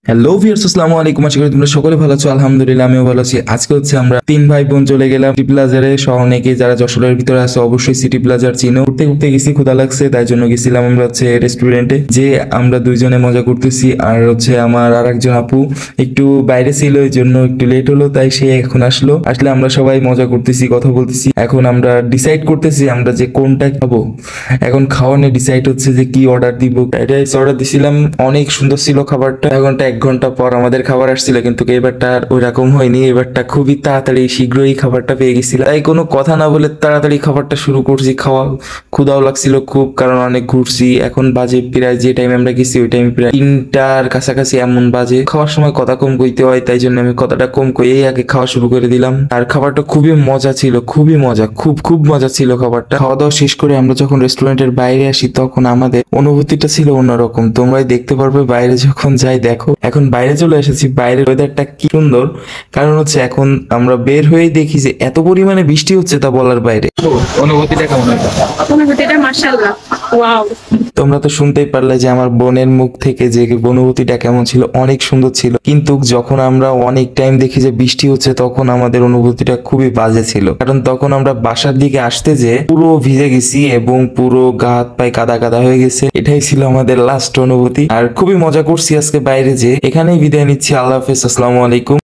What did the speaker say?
Hello viewers, আসসালামু আলাইকুম। আশা করি তোমরা সকলে ভালো আছো। আলহামদুলিল্লাহ আমিও ভালো আছি। আজকে হচ্ছে আমরা তিন ভাই বোন চলে গেলাম সিটি প্লাজারে। অনেকে যারা যশোরের ভিতরে আছে অবশ্যই সিটি প্লাজার চিনো। ঘুরতে ঘুরতে গেছি, ক্ষুধা লাগছে, তাই জন্য গেছিলাম আমরা হচ্ছে রেস্টুরেন্টে। যে আমরা দুইজনে মজা করতেছি, আর হচ্ছে আমার আর একজন আপু একটু বাইরে ছিল, এই জন্য একটু লেট হলো, তাই সে এখন আসলে আমরা সবাই মজা করতেছি, কথা বলতেছি। এখন আমরা ডিসাইড করতেছি আমরা যে কোনটা খাবো। এখন খাওয়া নিয়ে ডিসাইড হচ্ছে যে কি অর্ডার দিব। ফ্রাইড রাইস অর্ডার দিছিলাম, অনেক সুন্দর ছিল খাবারটা। এক ঘন্টা পর আমাদের খাবার আসছিল, কিন্তু এবারটা আর ওই রকম হয়নি। এবারটা খুবই তাড়াতাড়ি শীঘ্রই খাবারটা পেয়ে গেছিলাম, তাই কোনো কথা না বলে তাড়াতাড়ি খাবারটা শুরু করছি খাওয়া। ক্ষুধাও লাগছিল খুব, কারণ অনেক ঘুরছি। এখন বাজে প্রায়, যে টাইমে আমরা গেছি ওই টাইমে প্রায় 3টার কাছাকাছি এমন বাজে। খাওয়ার সময় কথা কম কইতে হয়, তাই জন্য আমি কথাটা কম কইয়েই আগে খাওয়া শুরু করে দিলাম। আর খাবারটা খুবই মজা ছিল, খুবই মজা, খুব খুব মজা ছিল খাবারটা। খাওয়া দাওয়া শেষ করে আমরা যখন রেস্টুরেন্টের বাইরে আসি, তখন আমাদের অনুভূতিটা ছিল অন্যরকম। তোমরাই দেখতে পারবে বাইরে যখন যাই। দেখো এখন বাইরে চলে এসেছি, বাইরের ওয়েদারটা কি সুন্দর। কারণ হচ্ছে এখন আমরা বের হয়েই দেখি যে এত পরিমাণে বৃষ্টি হচ্ছে, তা বলার বাইরে। অনুভূতিটা কেমন হয়? অনুভূতিটা মাশাআল্লাহ, ওয়াও। তোমরা তো শুনতেই পারলে যে আমার বোনের মুখ থেকে যে অনুভূতিটা কেমন ছিল, অনেক সুন্দর ছিল। কিন্তু যখন আমরা অনেক টাইম দেখি যে বৃষ্টি হচ্ছে, তখন আমাদের অনুভূতিটা খুবই বাজে ছিল। কারণ তখন আমরা বাসার দিকে আসতে যে পুরো ভিজে গেছি এবং পুরো গা হাত পায়ে কাদা কাদা হয়ে গেছে। এটাই ছিল আমাদের লাস্ট অনুভূতি। আর খুবই মজা করছি আজকে বাইরে যে। এখানেই বিদায় নিচ্ছি। আল্লাহ হাফেজ, আসসালামু আলাইকুম।